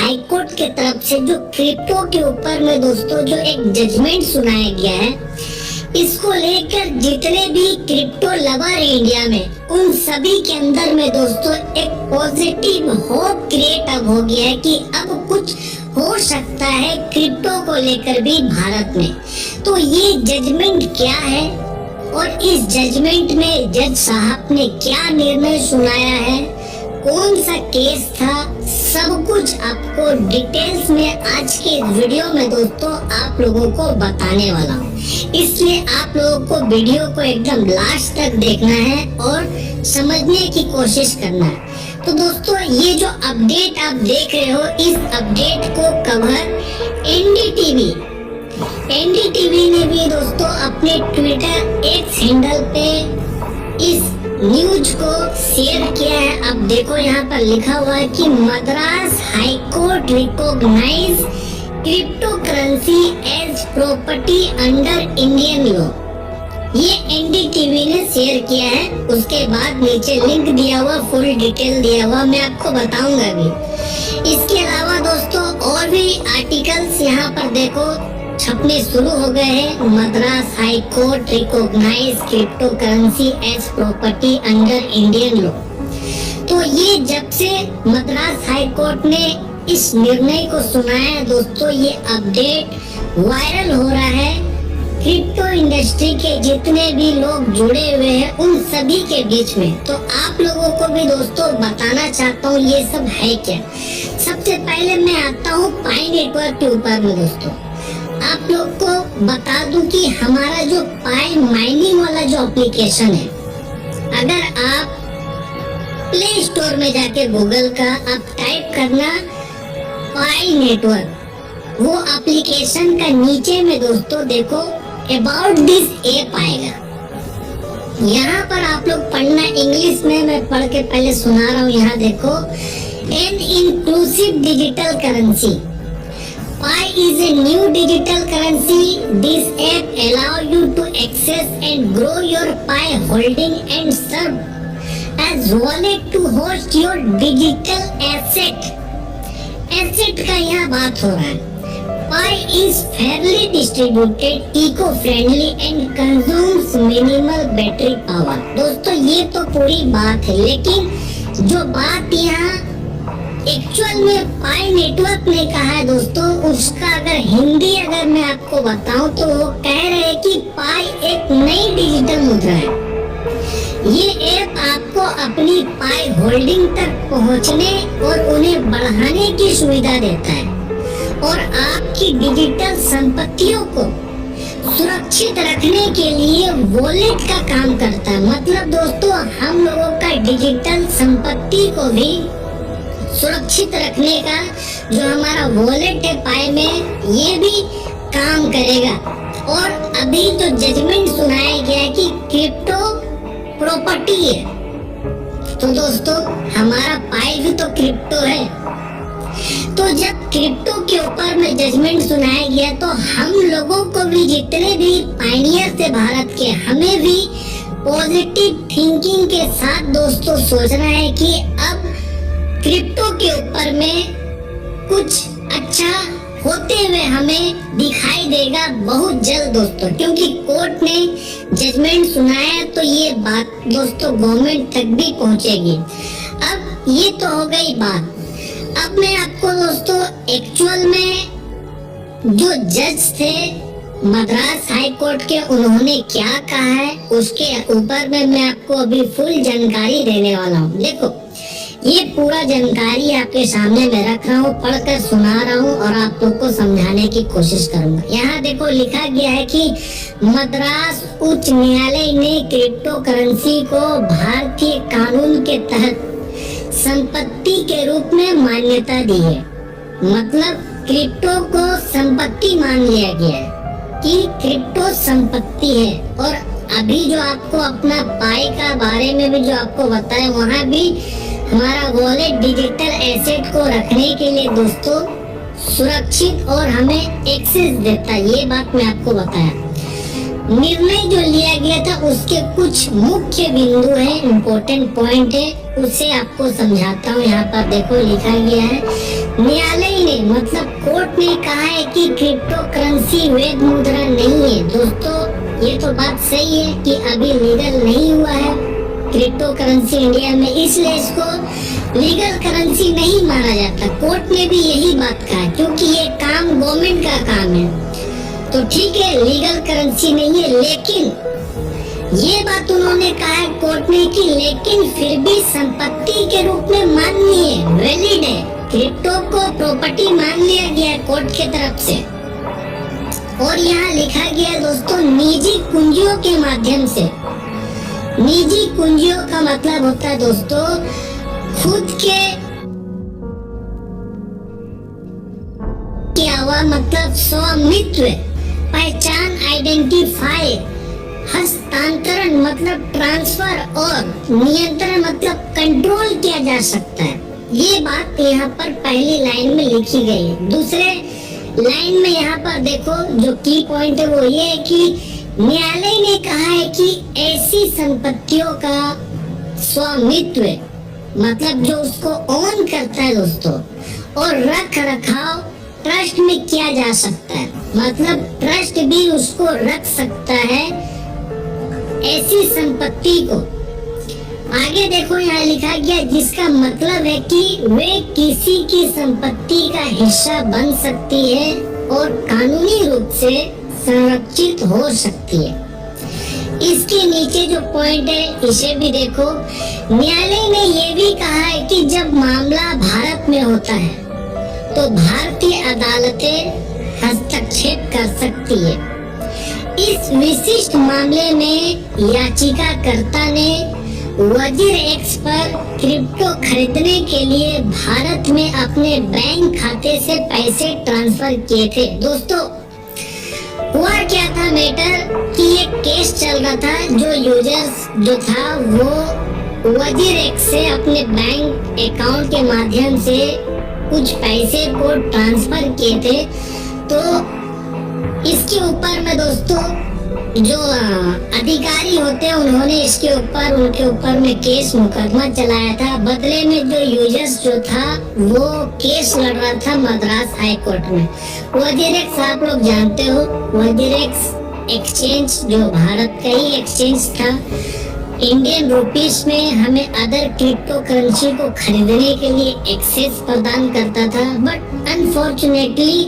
High court के तरफ से जो क्रिप्टो के ऊपर में दोस्तों जो एक जजमेंट सुनाया गया है, इसको लेकर जितने भी क्रिप्टो लवर इंडिया में उन सभी के अंदर में दोस्तों एक पॉजिटिव होप क्रिएट अब हो गया है कि अब कुछ हो सकता है क्रिप्टो को लेकर भी भारत में। तो ये जजमेंट क्या है और इस जजमेंट में जज साहब ने क्या निर्णय सुनाया है, कौन सा केस था, सब कुछ आपको डिटेल्स में आज के वीडियो में दोस्तों आप लोगों को बताने वाला हूँ। इसलिए आप लोगों को वीडियो को एकदम लास्ट तक देखना है और समझने की कोशिश करना है। तो दोस्तों ये जो अपडेट आप देख रहे हो, इस अपडेट को कवर एनडीटीवी ने भी दोस्तों अपने ट्विटर एक्स हैंडल पे इस न्यूज को शेयर किया है। अब देखो यहाँ पर लिखा हुआ है कि Madras high court recognise crypto currency as property under Indian law. ये एनडीटीवी ने शेयर किया है। उसके बाद नीचे लिंक दिया हुआ, फुल डिटेल दिया हुआ, मैं आपको बताऊंगा भी। इसके अलावा दोस्तों और भी आर्टिकल्स यहाँ पर देखो छपने शुरू हो गए हैं। Madras high court recognise crypto currency as property under Indian law. तो ये जब से मद्रास हाई कोर्ट ने इस निर्णय को सुनाया दोस्तों, ये अपडेट वायरल हो रहा है। क्रिप्टो इंडस्ट्री के जितने भी लोग जुड़े हुए हैं उन सभी के बीच में। तो आप लोगों को भी दोस्तों बताना चाहता हूँ ये सब है क्या। सबसे पहले मैं आता हूँ पाई नेटवर्क के ऊपर में दोस्तों। आप लोग को बता दूं कि हमारा जो पाई माइनिंग वाला जो एप्लीकेशन है, अगर आप प्ले स्टोर में जाके गूगल का आप टाइप करना पाई नेटवर्क, वो एप्लीकेशन का नीचे में दोस्तों देखो अबाउट दिस ऐप आएगा। यहाँ पर आप लोग पढ़ना इंग्लिश में, मैं पढ़ के पहले सुना रहा हूँ। यहाँ देखो, an inclusive digital currency Pi is a new digital currency. This app allow you to access and grow your Pi holding and serve as wallet to host your digital asset. Asset का यहाँ बात हो रहा है। Pi is fairly distributed, eco-friendly and consumes minimal battery power. दोस्तों ये तो पूरी बात है, लेकिन जो बात यहाँ एक्चुअल में पाई नेटवर्क ने कहा है दोस्तों, उसका अगर हिंदी अगर मैं आपको बताऊं तो वो कह रहे हैं कि पाई एक नई डिजिटल मुद्रा है। ये ऐप आपको अपनी पाई होल्डिंग तक पहुंचने और उन्हें बढ़ाने की सुविधा देता है और आपकी डिजिटल संपत्तियों को सुरक्षित रखने के लिए वॉलेट का काम करता है। मतलब दोस्तों हम लोगों का डिजिटल संपत्ति को भी सुरक्षित रखने का जो हमारा वॉलेट है पाई में, ये भी काम करेगा। और अभी जो जजमेंट सुनाया गया है कि क्रिप्टो प्रॉपर्टी है, तो दोस्तों हमारा पाई भी तो क्रिप्टो है। तो जब क्रिप्टो के ऊपर में जजमेंट सुनाया गया तो हम लोगों को भी, जितने भी पायनियर थे भारत के, हमें भी पॉजिटिव थिंकिंग के साथ दोस्तों सोचना है कि अब क्रिप्टो के ऊपर में कुछ अच्छा होते हुए हमें दिखाई देगा बहुत जल्द दोस्तों, क्योंकि कोर्ट ने जजमेंट सुनाया तो ये बात दोस्तों गवर्नमेंट तक भी पहुंचेगी। अब ये तो हो गई बात। अब मैं आपको दोस्तों एक्चुअल में जो जज थे मद्रास हाई कोर्ट के, उन्होंने क्या कहा है उसके ऊपर में मैं आपको अभी फुल जानकारी देने वाला हूँ। देखो ये पूरा जानकारी आपके सामने मैं रख रहा हूँ, पढ़कर सुना रहा हूँ और आप लोग को समझाने की कोशिश करूंगा। यहाँ देखो लिखा गया है कि मद्रास उच्च न्यायालय ने क्रिप्टो करेंसी को भारतीय कानून के तहत संपत्ति के रूप में मान्यता दी है। मतलब क्रिप्टो को संपत्ति मान लिया गया है कि क्रिप्टो संपत्ति है। और अभी जो आपको अपना पाई का बारे में भी जो आपको बताया, वहाँ भी हमारा वॉलेट डिजिटल एसेट को रखने के लिए दोस्तों सुरक्षित और हमें एक्सेस देता है। ये बात मैं आपको बताया। निर्णय जो लिया गया था उसके कुछ मुख्य बिंदु है, इम्पोर्टेंट पॉइंट है, उसे आपको समझाता हूँ। यहाँ पर देखो लिखा गया है, न्यायालय कोर्ट ने कहा है कि क्रिप्टो करेंसी वैध मुद्रा नहीं है। दोस्तों ये तो बात सही है कि अभी लीगल नहीं हुआ है क्रिप्टो करेंसी इंडिया में, इसलिए इसको लीगल करेंसी नहीं माना जाता। कोर्ट ने भी यही बात कहा क्योंकि ये काम गवर्नमेंट का काम है, तो ठीक है लीगल करेंसी नहीं है, लेकिन ये बात उन्होंने कहा है कोर्ट ने कि लेकिन फिर भी संपत्ति के रूप में मान्य है, वैलिड है। क्रिप्टो को प्रॉपर्टी मान लिया गया है कोर्ट के तरफ से। और यहाँ लिखा गया है दोस्तों निजी कुंजियों के माध्यम से। निजी कुंजियों का मतलब होता है दोस्तों खुद के हुआ मतलब स्वामित्व, पहचान आइडेंटिफाई, हस्तांतरण मतलब ट्रांसफर और नियंत्रण मतलब कंट्रोल किया जा सकता है। ये बात यहाँ पर पहली लाइन में लिखी गई है। दूसरे लाइन में यहाँ पर देखो जो की पॉइंट है वो ये है कि न्यायालय ने कहा है कि ऐसी संपत्तियों का स्वामित्व मतलब जो उसको ओन करता है दोस्तों और रख रखाव ट्रस्ट में किया जा सकता है, मतलब ट्रस्ट भी उसको रख सकता है ऐसी संपत्ति को। आगे देखो यहाँ लिखा गया जिसका मतलब है कि वे किसी की संपत्ति का हिस्सा बन सकती है और कानूनी रूप से संरक्षित हो सकती है। इसके नीचे जो पॉइंट है इसे भी देखो। न्यायालय ने यह भी कहा है कि जब मामला भारत में होता है तो भारतीय अदालतें हस्तक्षेप कर सकती है। इस विशिष्ट मामले में याचिकाकर्ता ने वजीर एक्स पर क्रिप्टो खरीदने के लिए भारत में अपने बैंक खाते से पैसे ट्रांसफर किए थे। दोस्तों हुआ क्या था मैटर कि ये केस चल रहा था, जो यूजर्स जो था वो वजीर एक्स से अपने बैंक अकाउंट के माध्यम से कुछ पैसे को ट्रांसफर किए थे। तो इसके ऊपर में दोस्तों जो अधिकारी होते हैं उन्होंने इसके ऊपर उनके ऊपर में केस मुकदमा चलाया था। बदले में जो यूजर्स जो था वो केस लड़ रहा था मद्रास हाई कोर्ट में। वजीरेक्स आप लोग जानते हो, वजीरेक्स एक्सचेंज जो भारत का ही एक्सचेंज था, इंडियन रुपीस में हमें अदर क्रिप्टो करेंसी को खरीदने के लिए एक्सेस प्रदान करता था। बट अनफॉर्चुनेटली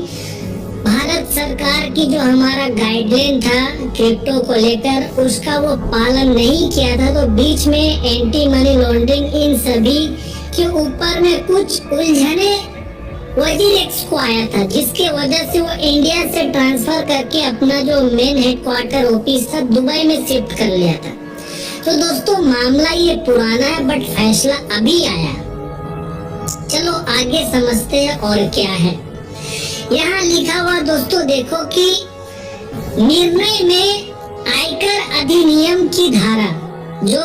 भारत सरकार की जो हमारा गाइडलाइन था क्रिप्टो को लेकर उसका वो पालन नहीं किया था, तो बीच में एंटी मनी लॉन्ड्रिंग इन सभी के ऊपर में कुछ उलझने वजीरेक्स को आया था, जिसके वजह से वो इंडिया से ट्रांसफर करके अपना जो मेन हेडक्वार्टर ऑफिस था दुबई में शिफ्ट कर लिया था। तो दोस्तों मामला ये पुराना है बट फैसला अभी आया। चलो आगे समझते हैं और क्या है। यहाँ लिखा हुआ दोस्तों देखो कि निर्णय में आयकर अधिनियम की धारा जो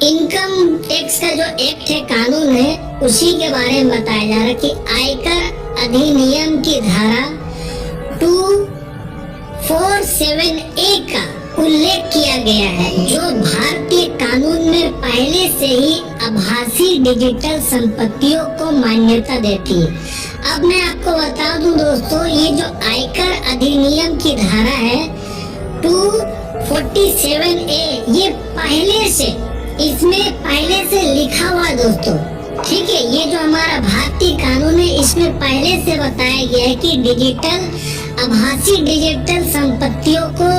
इनकम टैक्स का जो एक्ट है कानून है उसी के बारे में बताया जा रहा है कि आयकर अधिनियम की धारा 247A का उल्लेख किया गया है, जो भारतीय कानून में पहले से ही आभासी डिजिटल संपत्तियों को मान्यता देती है। अब मैं आपको बता दूं दोस्तों, ये जो आयकर अधिनियम की धारा है 247A ये पहले से इसमें पहले से लिखा हुआ दोस्तों, ठीक है। ये जो हमारा भारतीय कानून है इसमें पहले से बताया गया है कि डिजिटल आभासी डिजिटल संपत्तियों को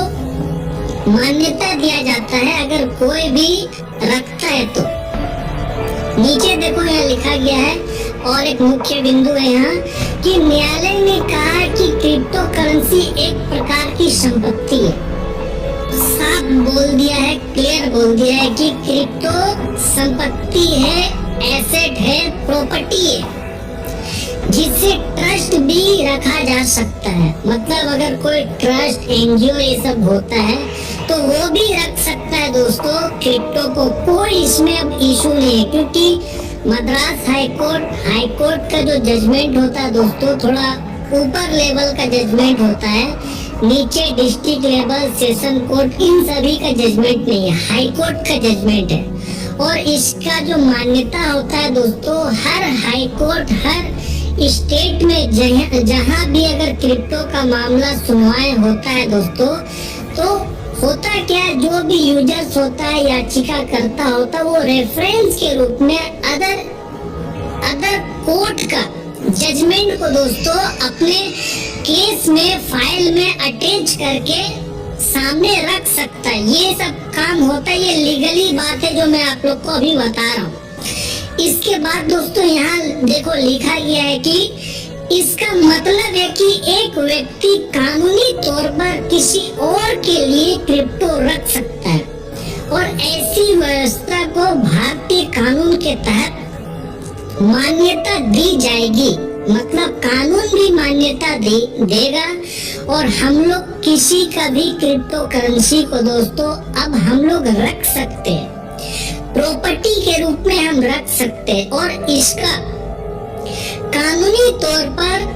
मान्यता दिया जाता है अगर कोई भी रखता है तो। नीचे देखो यहाँ लिखा गया है और एक मुख्य बिंदु है यहाँ कि न्यायालय ने कहा कि क्रिप्टो करेंसी एक प्रकार की संपत्ति है। साफ बोल दिया है, क्लियर बोल दिया है कि क्रिप्टो संपत्ति है, एसेट है, प्रॉपर्टी है जिससे ट्रस्ट भी रखा जा सकता है। मतलब अगर कोई ट्रस्ट एनजीओ ये सब होता है तो वो भी रख सकता है दोस्तों क्रिप्टो को, कोई इसमें अब इशू नहीं है। क्योंकि मद्रास हाई कोर्ट का जो जजमेंट होता है दोस्तों थोड़ा ऊपर लेवल का जजमेंट होता है, नीचे डिस्ट्रिक्ट लेवल सेशन कोर्ट इन सभी का जजमेंट नहीं है, हाई कोर्ट का जजमेंट है। और इसका जो मान्यता होता है दोस्तों हर हाई कोर्ट हर स्टेट में जहाँ भी अगर क्रिप्टो का मामला सुनवाई होता है दोस्तों, तो होता क्या है, जो भी यूजर्स होता है याचिका करता होता है, वो रेफरेंस के रूप में अदर कोर्ट का जजमेंट को दोस्तों अपने केस में फाइल में अटैच करके सामने रख सकता है। ये सब काम होता है, ये लीगली बात है जो मैं आप लोग को अभी बता रहा हूँ। इसके बाद दोस्तों यहाँ देखो लिखा गया है कि इसका मतलब है कि एक व्यक्ति कानूनी तौर पर किसी और के लिए क्रिप्टो रख सकता है और ऐसी व्यवस्था को भारतीय कानून के तहत मान्यता दी जाएगी। मतलब कानून भी मान्यता देगा और हम लोग किसी का भी क्रिप्टो करेंसी को दोस्तों अब हम लोग रख सकते हैं, प्रॉपर्टी के रूप में हम रख सकते हैं और इसका कानूनी तौर पर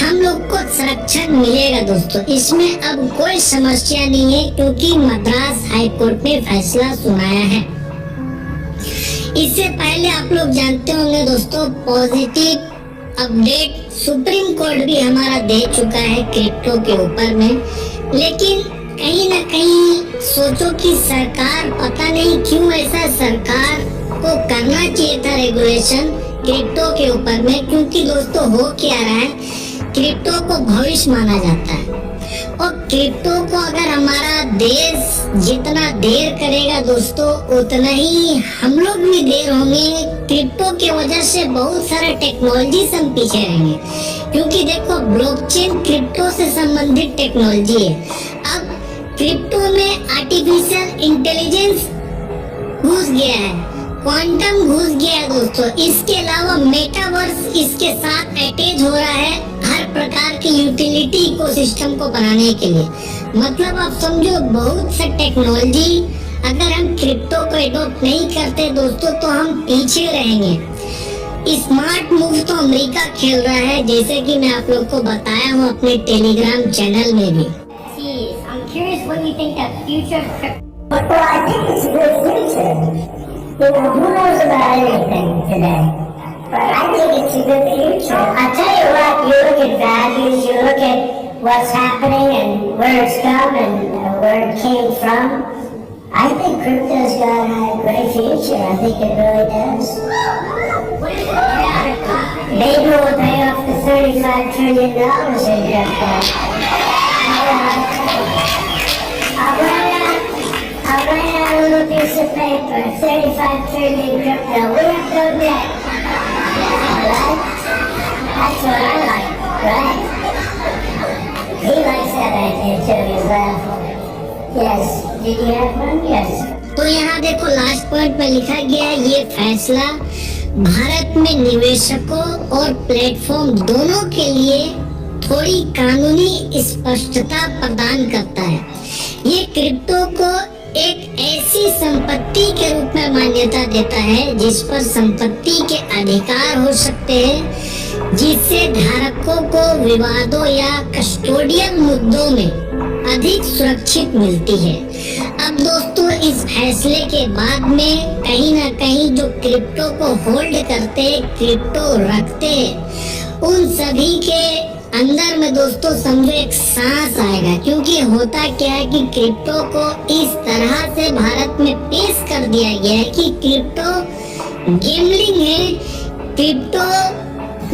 हम लोग को संरक्षण मिलेगा दोस्तों। इसमें अब कोई समस्या नहीं है क्योंकि मद्रास हाई कोर्ट ने फैसला सुनाया है। इससे पहले आप लोग जानते होंगे दोस्तों, पॉजिटिव अपडेट सुप्रीम कोर्ट भी हमारा दे चुका है क्रिप्टो के ऊपर में, लेकिन कहीं ना कहीं सोचो कि सरकार, पता नहीं क्यों ऐसा सरकार को करना चाहिए था रेगुलेशन क्रिप्टो के ऊपर में, क्योंकि दोस्तों हो क्या रहा है, क्रिप्टो को भविष्य माना जाता है और क्रिप्टो को अगर हमारा देश जितना देर करेगा दोस्तों उतना ही हम लोग भी देर होंगे। क्रिप्टो की वजह से बहुत सारे टेक्नोलॉजी से हम पीछे रहेंगे, क्योंकि देखो ब्लॉकचेन क्रिप्टो से संबंधित टेक्नोलॉजी है। अब क्रिप्टो में आर्टिफिशियल इंटेलिजेंस घुस गया है, क्वांटम घुस गया है दोस्तों। इसके अलावा मेटावर्स इसके साथ अटैच हो रहा है हर प्रकार की यूटिलिटी इकोसिस्टम को बनाने के लिए। मतलब आप समझो बहुत सा टेक्नोलॉजी अगर हम क्रिप्टो को एडॉप्ट नहीं करते दोस्तों तो हम पीछे रहेंगे। स्मार्ट मूव तो अमेरिका खेल रहा है, जैसे कि मैं आप लोग को बताया हूँ अपने टेलीग्राम चैनल में भी। I'm curious what you think of future crypto. Well, I think it's a good future. You know, who knows about anything today? But I think it's a good future. I'll tell you what, you look at values, you look at what's happening and where it's come and where it came from. I think crypto's got a great future. I think it really does. Maybe we'll pay off the $35 trillion in crypto. I'll write out a little piece of paper, 35 trillion crypto. We have no debt. Alright? That's what I like, right? He likes that idea too, he's laughing. Yes. Did you have one? Yes. तो यहाँ देखो last point में लिखा गया है, ये फैसला भारत में निवेशकों और प्लेटफॉर्म दोनों के लिए थोड़ी कानूनी स्पष्टता प्रदान करता है। ये क्रिप्टो को एक ऐसी संपत्ति के रूप में मान्यता देता है जिस पर संपत्ति के अधिकार हो सकते हैं, जिससे धारकों को विवादों या कस्टोडियल मुद्दों में अधिक सुरक्षित मिलती है। अब दोस्तों इस फैसले के बाद में कहीं ना कहीं जो क्रिप्टो को होल्ड करते, क्रिप्टो रखते, उन सभी के अंदर में दोस्तों समझो एक सांस आएगा, क्योंकि होता क्या है कि क्रिप्टो को इस तरह से भारत में पेश कर दिया गया है कि क्रिप्टो गेमलिंग है, क्रिप्टो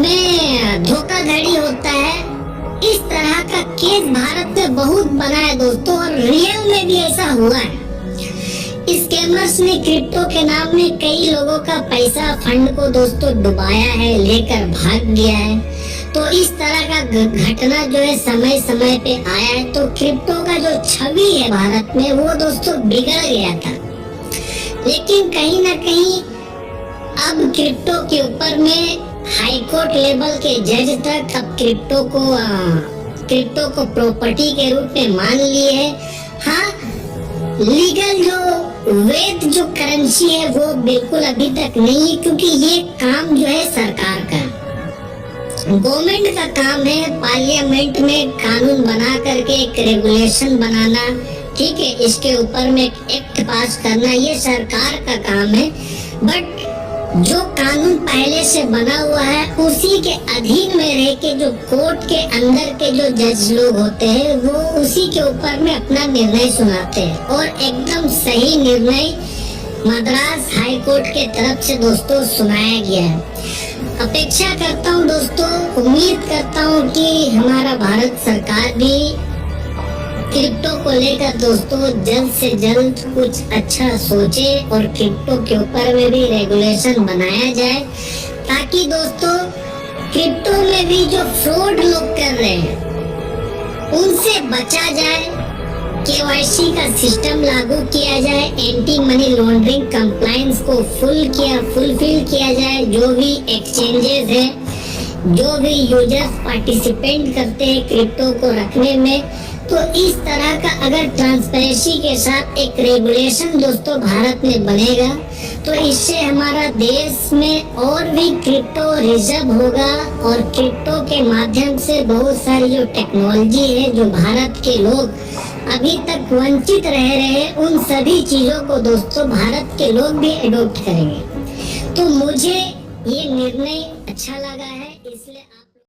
में धोखाधड़ी होता है। इस तरह का केस भारत में बहुत बना है दोस्तों और रियल में भी ऐसा हुआ है। स्कैमर्स ने क्रिप्टो के नाम में कई लोगों का पैसा फंड को दोस्तों डुबाया है, लेकर भाग गया है। तो इस तरह का घटना जो है समय समय पे आया है, तो क्रिप्टो का जो छवि है भारत में वो दोस्तों बिगड़ गया था। लेकिन कहीं ना कहीं अब क्रिप्टो के ऊपर में हाई कोर्ट लेवल के जज तक अब क्रिप्टो को प्रॉपर्टी के रूप में मान लिए है। हाँ, लीगल जो वैध जो करेंसी है वो बिल्कुल अभी तक नहीं है, क्योंकि ये काम जो है सरकार का, गवर्नमेंट का काम है। पार्लियामेंट में कानून बना करके एक रेगुलेशन बनाना, ठीक है, इसके ऊपर में एक एक्ट पास करना, ये सरकार का काम है। बट जो कानून पहले से बना हुआ है उसी के अधीन में रह के जो कोर्ट के अंदर के जो जज लोग होते हैं वो उसी के ऊपर में अपना निर्णय सुनाते हैं और एकदम सही निर्णय मद्रास हाई कोर्ट के तरफ से दोस्तों सुनाया गया है। अपेक्षा करता हूँ दोस्तों, उम्मीद करता हूँ कि हमारा भारत सरकार भी क्रिप्टो को लेकर दोस्तों जल्द से जल्द कुछ अच्छा सोचे और क्रिप्टो के ऊपर में भी रेगुलेशन बनाया जाए, ताकि दोस्तों क्रिप्टो में भी जो फ्रॉड लोग कर रहे हैं उनसे बचा जाए, केवाईसी का सिस्टम लागू किया जाए, एंटी मनी लॉन्ड्रिंग कंप्लायंस को फुलफिल किया जाए। जो भी एक्सचेंजेस है, जो भी यूजर्स पार्टिसिपेंट करते हैं क्रिप्टो को रखने में, तो इस तरह का अगर ट्रांसपेरेंसी के साथ एक रेगुलेशन दोस्तों भारत में बनेगा तो इससे हमारा देश में और भी क्रिप्टो रिजर्व होगा और क्रिप्टो के माध्यम से बहुत सारी जो टेक्नोलॉजी है जो भारत के लोग अभी तक वंचित रह रहे हैं उन सभी चीजों को दोस्तों भारत के लोग भी एडॉप्ट करेंगे। तो मुझे ये निर्णय अच्छा लगा है, इसलिए